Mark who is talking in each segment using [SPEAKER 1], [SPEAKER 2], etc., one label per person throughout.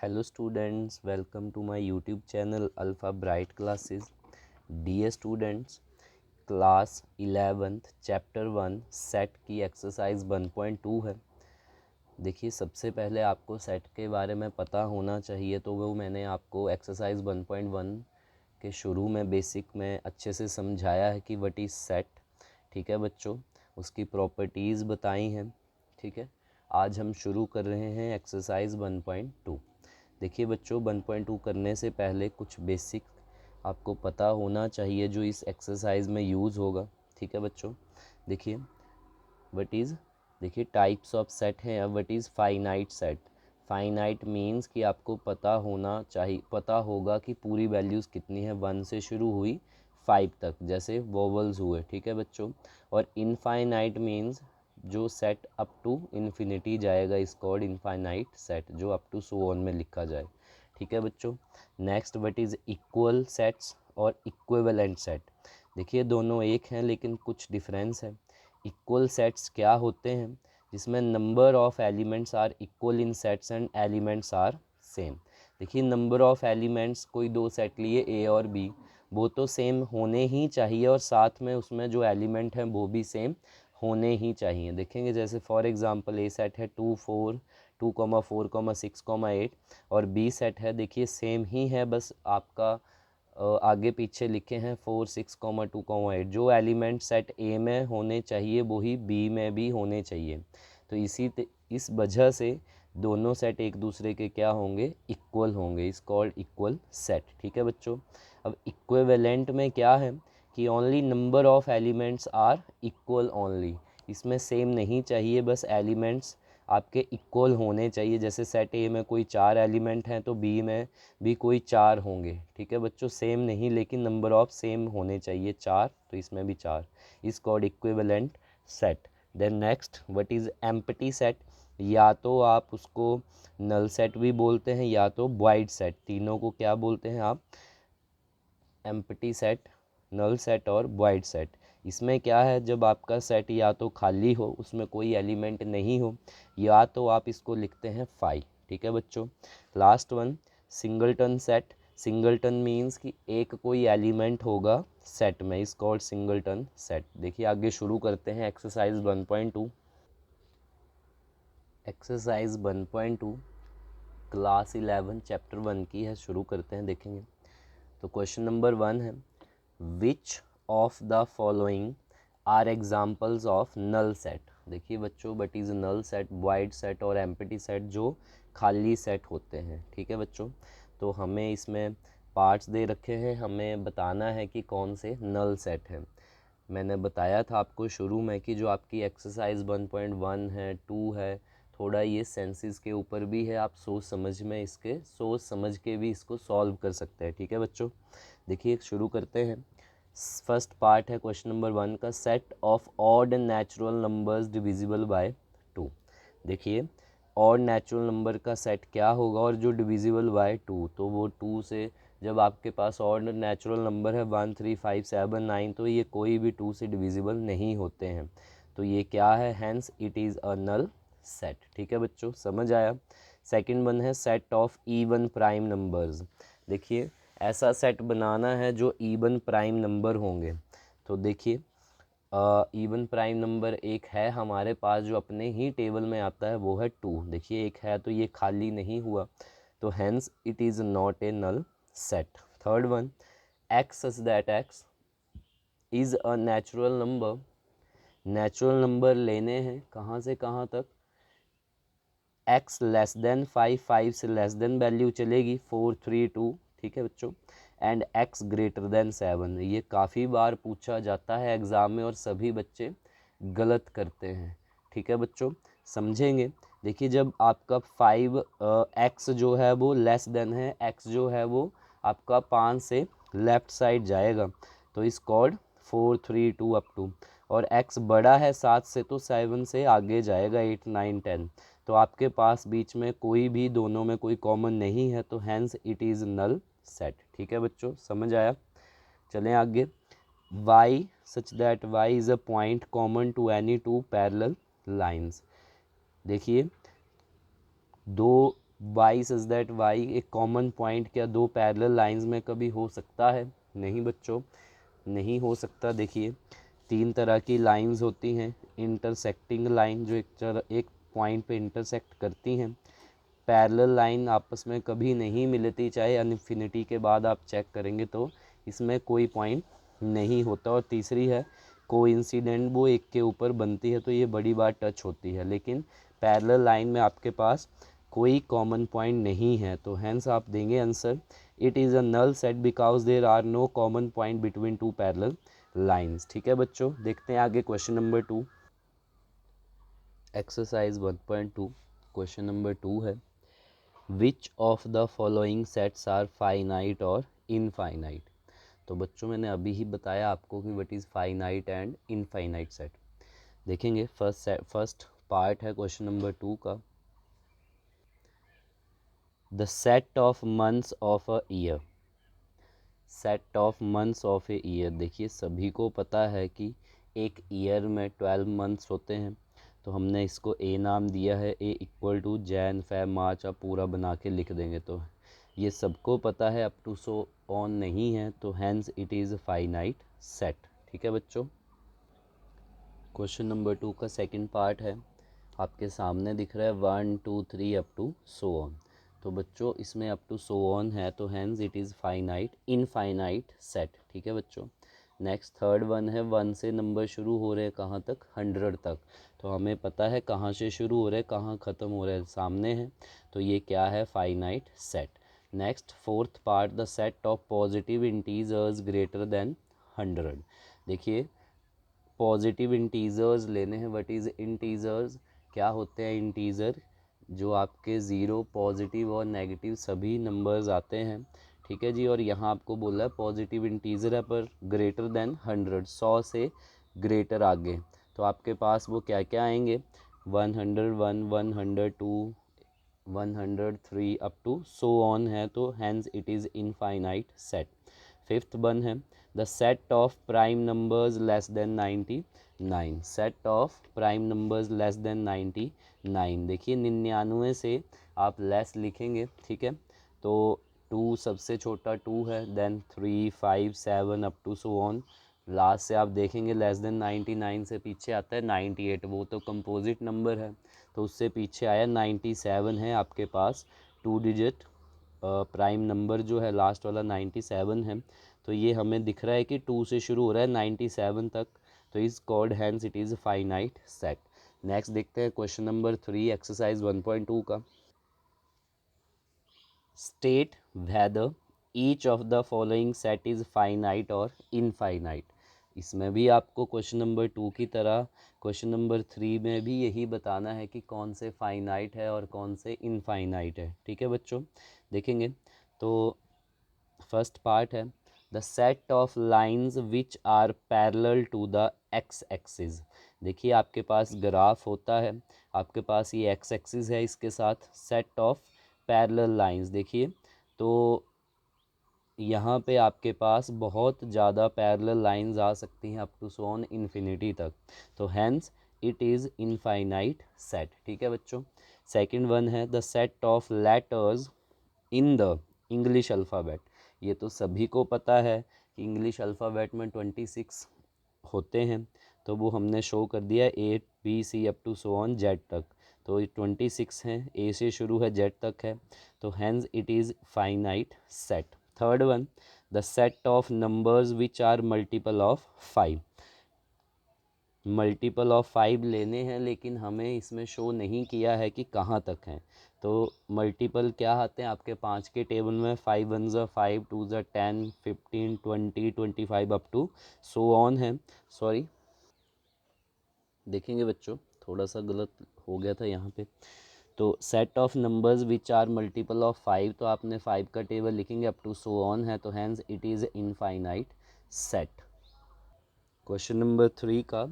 [SPEAKER 1] Hello students, welcome to my YouTube channel Alpha Bright Classes. Dear students, class 11th chapter 1 set की exercise 1.2 है। देखिए, सबसे पहले आपको सेट के बारे में पता होना चाहिए, तो वो मैंने आपको एक्सरसाइज 1.1 के शुरू में बेसिक में अच्छे से समझाया है कि व्हाट इज़ सेट। ठीक है बच्चों, उसकी प्रॉपर्टीज़ बताई हैं। ठीक है, आज हम शुरू कर रहे हैं एक्सरसाइज 1.2। देखिए बच्चों, 1.2 करने से पहले कुछ बेसिक आपको पता होना चाहिए जो इस एक्सरसाइज में यूज़ होगा। ठीक है बच्चों, देखिए देखिए टाइप्स ऑफ सेट हैं। अब what is finite set. Finite means कि आपको पता होगा कि पूरी वैल्यूज़ कितनी है। 1 से शुरू हुई 5 तक, जैसे वोवल्स हुए। ठीक है बच्चों, और इनफाइनाइट मीन्स जो सेट अप टू इन्फिनिटी जाएगा इस कॉल्ड इनफाइनाइट सेट, जो अप टू सो ऑन में लिखा जाए। ठीक है बच्चों, next what is equal sets और इक्विवेलेंट सेट। देखिए दोनों एक हैं लेकिन कुछ डिफरेंस है। इक्वल सेट्स क्या होते हैं? जिसमें number of elements are equal in sets and elements are same. देखिए, नंबर ऑफ एलिमेंट्स कोई दो सेट लिए ए और बी, वो तो सेम होने ही चाहिए, और साथ में उसमें जो एलिमेंट हैं वो भी सेम होने ही चाहिए। देखेंगे जैसे फॉर एग्जांपल ए सेट है 2 4 2, 4, 6, 8, और बी सेट है, देखिए सेम ही है, बस आपका आगे पीछे लिखे हैं 4 6, 2, 8। जो एलिमेंट सेट ए में होने चाहिए वही बी में भी होने चाहिए। तो इस वजह से दोनों सेट एक दूसरे के क्या होंगे? इक्वल होंगे। इस कॉल्ड इक्वल सेट। ठीक है बच्चों, अब इक्विवेलेंट में क्या है कि only number of elements are equal only. इसमें सेम नहीं चाहिए, बस एलिमेंट्स आपके इक्वल होने चाहिए। जैसे सेट ए में कोई 4 एलिमेंट हैं तो बी में भी कोई 4 होंगे। ठीक है बच्चों, सेम नहीं लेकिन नंबर ऑफ सेम होने चाहिए 4, तो इसमें भी 4। Is called equivalent set. Then next what is empty set. या तो आप उसको नल सेट भी बोलते हैं या तो वॉइड सेट। तीनों को क्या बोलते हैं आप? एम्प्टी सेट, नल सेट और वॉइड सेट। इसमें क्या है, जब आपका सेट या तो खाली हो, उसमें कोई एलिमेंट नहीं हो, या तो आप इसको लिखते हैं 5। ठीक है बच्चों, last one singleton set. Singleton means कि एक कोई एलिमेंट होगा सेट में, इस कॉल्ड सिंगलटन सेट। देखिए आगे शुरू करते हैं एक्सरसाइज 1.2। एक्सरसाइज 1.2 क्लास 11 चैप्टर 1 की है। शुरू करते हैं, देखेंगे। तो क्वेश्चन नंबर 1 है, which of the following are examples of null set. देखिए बच्चों, but is null set, void set और एम्प्टी सेट जो खाली सेट होते हैं। ठीक है बच्चों, तो हमें इसमें पार्ट्स दे रखे हैं, हमें बताना है कि कौन से नल सेट हैं। मैंने बताया था आपको शुरू में कि जो आपकी एक्सरसाइज 1.1 है, 2 है, थोड़ा ये सेंसेस के ऊपर भी है। आप सोच समझ के भी इसको सॉल्व कर सकते हैं। ठीक है बच्चों, देखिए शुरू करते हैं। फर्स्ट पार्ट है क्वेश्चन नंबर 1 का, set of odd natural numbers divisible by 2। देखिए ऑड नेचुरल नंबर का सेट क्या होगा, और जो डिविजिबल बाय 2, तो वो 2 से, जब आपके पास ऑड नेचुरल नंबर है 1 3 5 7 9, तो ये कोई भी 2 से डिविजिबल नहीं होते हैं। तो ये क्या है? Hence it is a null set. ठीक है बच्चों, समझ आया। सेकंड वन है set of even prime numbers. देखिए ऐसा सेट बनाना है जो इवन प्राइम नंबर होंगे। तो देखिए इवन प्राइम नंबर एक है हमारे पास जो अपने ही टेबल में आता है, वो है 2। देखिए एक है तो ये खाली नहीं हुआ, तो hence it is not a null set. Third one, x such that x is a natural number. Natural number लेने हैं कहाँ से कहाँ तक? x लेस देन 5, 5 से लेस देन वैल्यू चलेगी 4 3 2। ठीक है बच्चों, एंड x ग्रेटर देन 7। ये काफ़ी बार पूछा जाता है एग्ज़ाम में और सभी बच्चे गलत करते हैं। ठीक है बच्चों, समझेंगे। देखिए जब आपका 5 x जो है वो लेस देन है, x जो है वो आपका 5 से लेफ़्ट साइड जाएगा, तो इस कॉल्ड 4 3 2 अप टू, और x बड़ा है 7 से तो 7 से आगे जाएगा 8 9 10। तो आपके पास बीच में कोई भी दोनों में कोई कॉमन नहीं है, तो hence it is null set. ठीक है बच्चों, समझ आया। चलें आगे। y such that y is a point common to any two parallel lines. देखिए वाई सच दैट वाई एक कॉमन पॉइंट क्या दो पैरेलल लाइंस में कभी हो सकता है? नहीं बच्चों, नहीं हो सकता। देखिए 3 तरह की लाइंस होती हैं। इंटरसेक्टिंग लाइन जो एक पॉइंट पे इंटरसेक्ट करती हैं। पैरेलल लाइन आपस में कभी नहीं मिलती, चाहे इन्फिनिटी के बाद आप चेक करेंगे तो इसमें कोई पॉइंट नहीं होता। और तीसरी है कोइंसिडेंट, वो एक के ऊपर बनती है तो ये बड़ी बार टच होती है, लेकिन पैरेलल लाइन में आपके पास कोई कॉमन पॉइंट नहीं है। तो हेंस आप देंगे answer it is a null set because there are no common point between two parallel lines. ठीक है बच्चों, देखते हैं आगे question number 2, exercise 1.2। Question number 2 है which of the following sets are finite और इनफाइनाइट। तो बच्चों मैंने अभी ही बताया आपको कि what is finite and infinite set. देखेंगे फर्स्ट पार्ट है क्वेश्चन नंबर 2 का, the set of months of a year. Set of months of a year, देखिए सभी को पता है कि एक ईयर में 12 मंथ्स होते हैं, तो हमने इसको ए नाम दिया है। A equal to Jan Feb March, आप पूरा बना के लिख देंगे तो ये सबको पता है, अप टू सो ऑन नहीं है, तो hence it is finite set. ठीक है बच्चों, क्वेश्चन नंबर 2 का सेकंड पार्ट है, आपके सामने दिख रहा है 1 2 3 अप टू सो ऑन। तो बच्चों इसमें अप टू सो ऑन है, तो hence it is finite infinite set. ठीक है बच्चों, नेक्स्ट थर्ड वन है 1 से नंबर शुरू हो रहे हैं कहाँ तक? 100 तक। तो हमें पता है कहाँ से शुरू हो रहे हैं कहाँ ख़त्म हो रहे हैं, सामने है, तो ये क्या है? Finite set. Next fourth part, the set of positive integers greater than 100। देखिए पॉजिटिव इंटीजर्स लेने हैं। What is integers? क्या होते हैं इंटीजर? जो आपके ज़ीरो, पॉजिटिव और नेगेटिव सभी नंबर्स आते हैं। ठीक है जी, और यहाँ आपको बोला है पॉजिटिव इंटीजर है पर ग्रेटर देन 100, 100 से ग्रेटर आगे, तो आपके पास वो क्या क्या आएंगे? 101, 102, 103 अप टू सो ऑन है, तो hence it is infinite set. Fifth one है the set of prime numbers less than 99। Set of prime numbers less than 99। देखिए 99 से आप लेस लिखेंगे, ठीक है, तो 2 सबसे छोटा 2 है, then 3 5 7 up to so on. Last से आप देखेंगे लेस देन 99 से पीछे आता है 98, वो तो कंपोजिट नंबर है, तो उससे पीछे आया 97 है आपके पास 2 डिजिट प्राइम नंबर जो है लास्ट वाला 97 है। तो ये हमें दिख रहा है कि 2 से शुरू हो रहा है 97 तक, तो is called hence it is finite set. Next देखते हैं क्वेश्चन नंबर 3 एक्सरसाइज 1.2 का, state whether each of the following set is finite और इनफाइनाइट। इसमें भी आपको क्वेश्चन नंबर 2 की तरह क्वेश्चन नंबर 3 में भी यही बताना है कि कौन से फाइनाइट है और कौन से इनफाइनाइट है। ठीक है बच्चों, देखेंगे तो फर्स्ट पार्ट है the set of lines which are parallel to the x axis. देखिए आपके पास ग्राफ होता है, आपके पास ये एक्स एक्सिस है, इसके साथ सेट ऑफ पैरेलल लाइंस। देखिए तो यहाँ पे आपके पास बहुत ज़्यादा पैरेलल लाइंस आ सकती हैं अप टू सोन इन्फिनिटी तक, तो hence it is infinite set. ठीक है बच्चों, सेकंड वन है the set of letters in the English alphabet. ये तो सभी को पता है कि इंग्लिश अल्फ़ाबेट में 26 होते हैं, तो वो हमने शो कर दिया A B C up to so on Z तक, तो ये 26 हैं, A से शुरू है Z तक है, तो hence it is finite set. Third one the set of numbers which are multiple of 5। Multiple of 5 लेने हैं, लेकिन हमें इसमें शो नहीं किया है कि कहाँ तक हैं, तो मल्टीपल क्या आते हैं आपके 5 के टेबल में? 5 वन ज़ा 5, 2 ज़ा 10, 15, 20, 25 अप टू सो ऑन है। सॉरी, देखेंगे बच्चों थोड़ा सा गलत हो गया था यहाँ पे, तो set of numbers which are multiple of 5, तो आपने 5 का टेबल लिखेंगे अप टू सो ऑन है, तो hence it is infinite set. Question number 3 का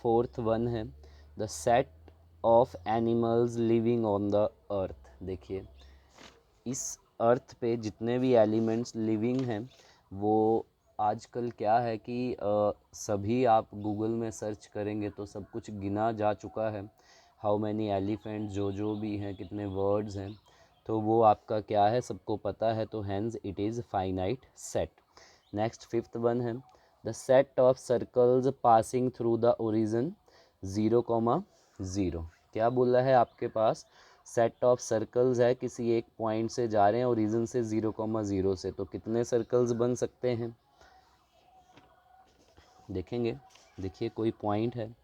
[SPEAKER 1] फोर्थ वन है the set of animals living on the earth. देखिए इस अर्थ पे जितने भी एलिमेंट्स लिविंग हैं वो आजकल क्या है कि सभी आप गूगल में सर्च करेंगे तो सब कुछ गिना जा चुका है, हाउ मैनी एलिफेंट जो भी हैं, कितने वर्ड्स हैं, तो वो आपका क्या है, सबको पता है, तो hence it is finite set. Next fifth one है the set of circles passing through the origin 0,0। क्या बोला है आपके पास, सेट ऑफ सर्कल्स है, किसी एक पॉइंट से जा रहे हैं ओरिजिन से 0,0 से, तो कितने सर्कल्स बन सकते हैं देखेंगे। देखिए कोई पॉइंट है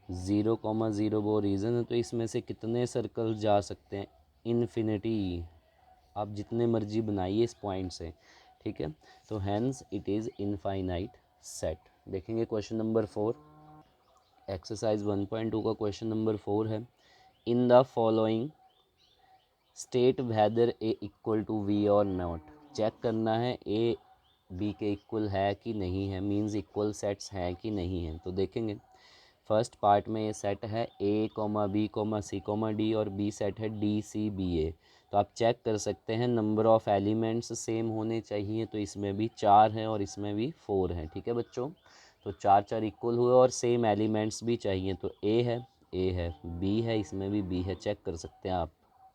[SPEAKER 1] 0,0 वो ओरिजिन है, तो इसमें से कितने सर्कल जा सकते हैं, इन्फिनिटी, आप जितने मर्जी बनाइए इस पॉइंट से, ठीक है। तो hence it is infinite set. देखेंगे क्वेश्चन नंबर 4, एक्सरसाइज 1.2 का क्वेश्चन नंबर 4 है in the following state whether A equal to B और नॉट। चेक करना है ए बी के इक्वल है कि नहीं है, मींस इक्वल सेट्स हैं कि नहीं हैं। तो देखेंगे फर्स्ट पार्ट में ये सेट है A comma B comma C comma D, और बी सेट है डी सी बी ए। तो आप चेक कर सकते हैं नंबर ऑफ़ एलिमेंट्स सेम होने चाहिए, तो इसमें भी 4 हैं और इसमें भी 4 हैं, ठीक है बच्चों। तो 4 4 इक्वल हुए और सेम एलिमेंट्स भी चाहिए, तो ए है, बी है, इसमें भी बी है, चेक कर सकते हैं आप,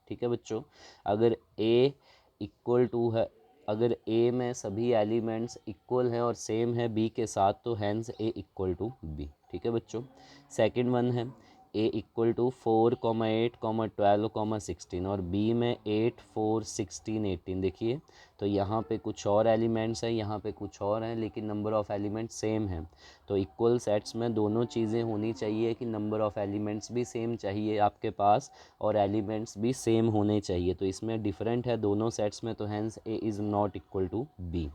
[SPEAKER 1] ठीक है बच्चों। अगर ए इक्वल टू है, अगर ए में सभी एलिमेंट्स इक्वल हैं और सेम है बी के साथ, तो hence A equal to B, ठीक है बच्चों। सेकंड वन है ए इक्वल टू 4,8,12,16 और बी में 8 4 16 18। देखिए तो यहाँ पे कुछ और एलिमेंट्स हैं, यहाँ पे कुछ और हैं, लेकिन नंबर ऑफ़ एलिमेंट्स सेम हैं। तो इक्वल सेट्स में दोनों चीज़ें होनी चाहिए कि नंबर ऑफ़ एलिमेंट्स भी सेम चाहिए आपके पास और एलिमेंट्स भी सेम होने चाहिए। तो इसमें डिफरेंट है दोनों सेट्स में, तो hence A is not equal to B.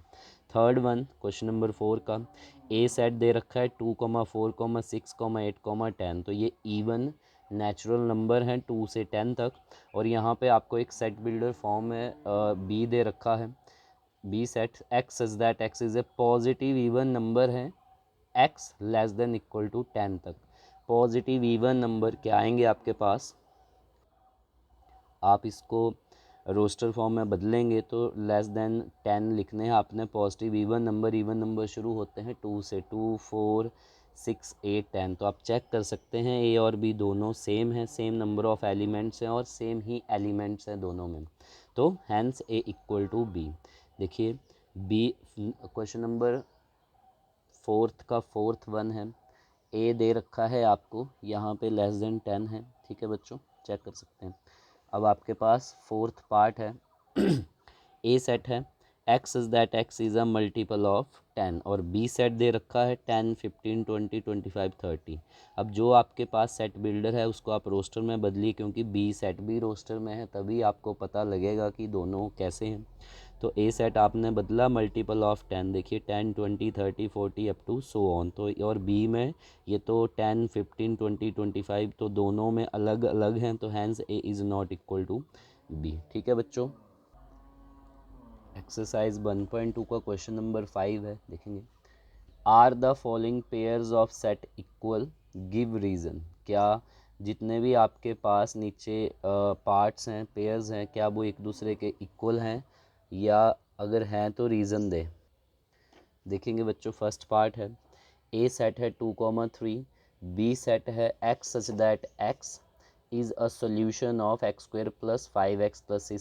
[SPEAKER 1] Third one question number 4 का ए सेट दे रखा है 2,4, 6, 8, 10। तो ये इवन नेचुरल नंबर हैं 2 से 10 तक। और यहाँ पे आपको एक सेट बिल्डर फॉर्म में बी दे रखा है, B set x such that x is a positive even number है x less than equal to 10 तक। पॉजिटिव इवन नंबर क्या आएंगे आपके पास, आप इसको रोस्टर फॉर्म में बदलेंगे तो लेस देन 10 लिखने हैं आपने। पॉजिटिव इवन नंबर शुरू होते हैं 2 से, 2 4 6 8 10। तो आप चेक कर सकते हैं ए और बी दोनों सेम हैं, सेम नंबर ऑफ़ एलिमेंट्स हैं और सेम ही एलिमेंट्स हैं दोनों में, तो hence A equal to B. देखिए बी क्वेश्चन नंबर 4 का 4th वन है ए दे रखा है आपको, यहाँ पे लेस देन 10 है, ठीक है बच्चों, चेक कर सकते हैं। अब आपके पास 4th पार्ट है ए सेट है x is that x is a multiple of 10 और बी सेट दे रखा है 10 15 20 25 30। अब जो आपके पास सेट बिल्डर है उसको आप रोस्टर में बदलिए, क्योंकि बी सेट भी रोस्टर में है, तभी आपको पता लगेगा कि दोनों कैसे हैं। तो ए सेट आपने बदला मल्टीपल ऑफ 10, देखिए 10 20 30 40 अप टू सो ऑन। तो और बी में ये तो 10 15 20 25, तो दोनों में अलग अलग हैं, तो hence A is not equal to B, ठीक है बच्चों। एक्सरसाइज 1.2 का क्वेश्चन नंबर 5 है, देखेंगे are the following pairs of set equal, give reason. क्या जितने भी आपके पास नीचे पार्ट्स हैं, पेयर्स हैं, क्या वो एक दूसरे के इक्वल हैं, या अगर हैं तो रीज़न दे। देखेंगे बच्चों फर्स्ट पार्ट है ए सेट है 2,3, बी सेट है x such that x is a solution of x square plus 5x plus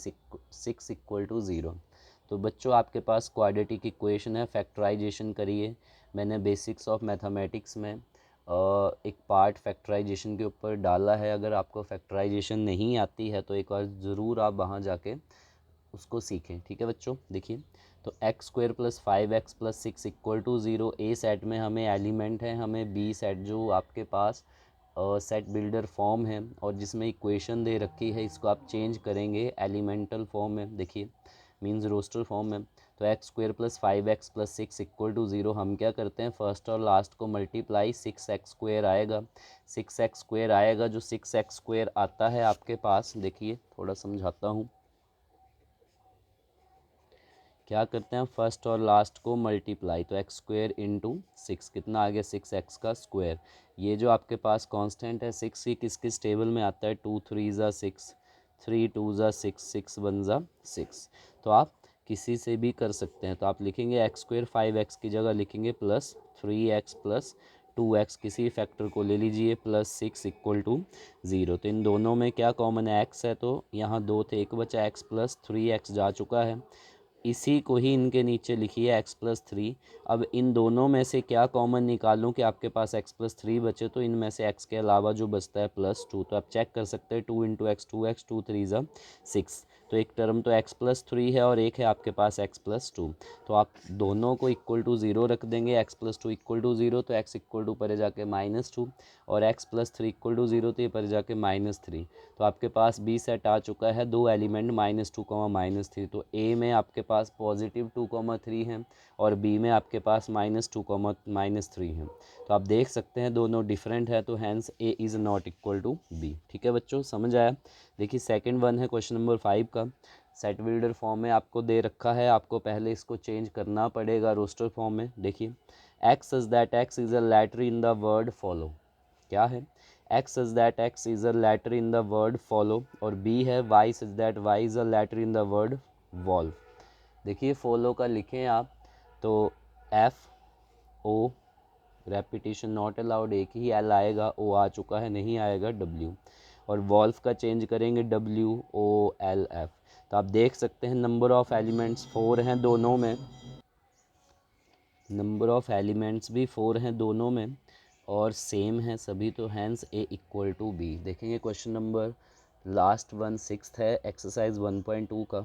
[SPEAKER 1] 6 equal to 0। तो बच्चों आपके पास क्वाड्रेटिक इक्वेशन है, फैक्टराइजेशन करिए। मैंने बेसिक्स ऑफ मैथमेटिक्स में एक पार्ट फैक्टराइजेशन के ऊपर डाला है, अगर आपको फैक्टराइजेशन नहीं आती है तो एक बार ज़रूर आप वहाँ जाके उसको सीखें, ठीक है बच्चों। देखिए तो x square plus 5x plus 6 equal to 0 A set में हमें एलिमेंट है, हमें बी सेट जो आपके पास सेट बिल्डर फॉर्म है और जिसमें इक्वेशन दे रखी है, इसको आप चेंज करेंगे एलिमेंटल फॉर्म में, देखिए मींस रोस्टर फॉर्म में। तो x square plus 5x plus 6 equal to 0 हम क्या करते हैं, फर्स्ट और लास्ट को मल्टीप्लाई, 6x स्क्वायर आएगा, 6x स्क्वायर आएगा, जो 6x स्क्वायर आता है आपके पास, देखिए थोड़ा समझाता हूँ। क्या करते हैं फर्स्ट और लास्ट को मल्टीप्लाई, तो एक्स स्क्वायर इंटू 6 कितना आ गया 6x का स्क्वायर। ये जो आपके पास कांस्टेंट है 6 ही किस किस टेबल में आता है, 2 3 ज़ा 6, 3 2 ज़ा 6, 6 1 ज़ा 6। तो आप किसी से भी कर सकते हैं, तो आप लिखेंगे एक्स स्क्वायर 5x की जगह लिखेंगे प्लस 3x प्लस 2x किसी फैक्टर को ले लीजिए प्लस 6 इक्वल टू 0। तो इन दोनों में क्या कॉमन है, x है, तो यहाँ 2 थे, एक बचा x प्लस 3x जा चुका है। इसी को ही इनके नीचे लिखिए x प्लस 3। अब इन दोनों में से क्या कॉमन निकालूं कि आपके पास x प्लस 3 बचे, तो इनमें से x के अलावा जो बचता है प्लस 2। तो आप चेक कर सकते हैं 2 इंटू एक्स 2x, 2 3 ज़ा 6। तो एक टर्म तो x प्लस 3 है और एक है आपके पास x प्लस 2। तो आप दोनों को इक्वल टू 0 रख देंगे, x प्लस 2 इक्वल टू 0, तो x इक्वल टू पर जाके -2 और x प्लस 3 इक्वल टू 0, तो ये पर जाके -3। तो आपके पास बी सेट आ चुका है, दो एलिमेंट -2, -3। तो ए में आपके पास पॉजिटिव 2, 3 है और बी में आपके पास -2, -3 है। तो आप देख सकते हैं दोनों डिफरेंट है, तो hence A is not equal to B. ठीक है बच्चों, समझ आया। देखिए सेकंड वन है क्वेश्चन नंबर 5 का। सेट बिल्डर फॉर्म में आपको दे रखा है, आपको पहले इसको चेंज करना पड़ेगा रोस्टर फॉर्म में। देखिए x is that x is a letter in the word follow. क्या है, x is that x is a letter in the word follow, और b है y is that y is a letter in the word volve। देखिए follow का लिखें आप तो f o, repetition not allowed, एक ही l आएगा, o आ चुका है, नहीं आएगा w। और वॉल्व का चेंज करेंगे w o l f। तो आप देख सकते हैं नंबर ऑफ एलिमेंट्स 4 हैं दोनों में, नंबर ऑफ एलिमेंट्स भी 4 हैं दोनों में और सेम है सभी, तो hence A equal to B. देखेंगे question number last one 6th है एक्सरसाइज 1.2 का।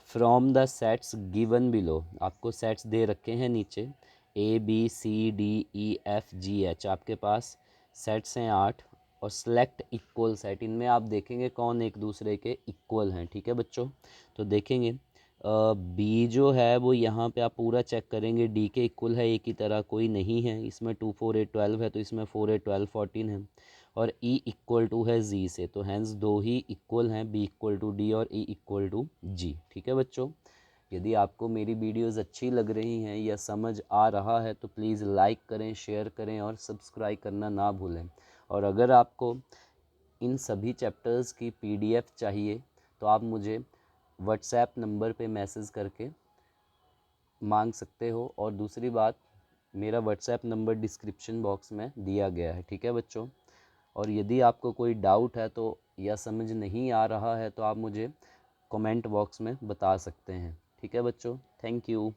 [SPEAKER 1] From the sets given below, आपको सेट्स दे रखे हैं नीचे A B C D E F G H, आपके पास सेट्स हैं 8 और सेलेक्ट इक्वल सेट, इनमें आप देखेंगे कौन एक दूसरे के इक्वल हैं। ठीक है बच्चों, तो देखेंगे बी जो है वो यहाँ पे आप पूरा चेक करेंगे डी के इक्वल है, एक ही तरह कोई नहीं है, इसमें 2 4 8 12 है, तो इसमें 4 8 12 14 है। और ई इक्वल टू है जी से, तो हैंस दो ही इक्वल हैं, बी इक्वल टू डी और ई इक्वल टू जी। ठीक है बच्चों, यदि आपको मेरी वीडियोस अच्छी लग रही हैं या समझ आ रहा है तो प्लीज़ लाइक करें, शेयर करें और सब्सक्राइब करना ना भूलें। और अगर आपको इन सभी चैप्टर्स की पीडीएफ चाहिए तो आप मुझे व्हाट्सएप नंबर पे मैसेज करके मांग सकते हो, और दूसरी बात मेरा व्हाट्सएप नंबर डिस्क्रिप्शन बॉक्स में दिया गया है। ठीक है बच्चों, और यदि आपको कोई डाउट है तो या समझ नहीं आ रहा है तो आप मुझे कमेंट बॉक्स में बता सकते हैं। ठीक है बच्चों, थैंक यू।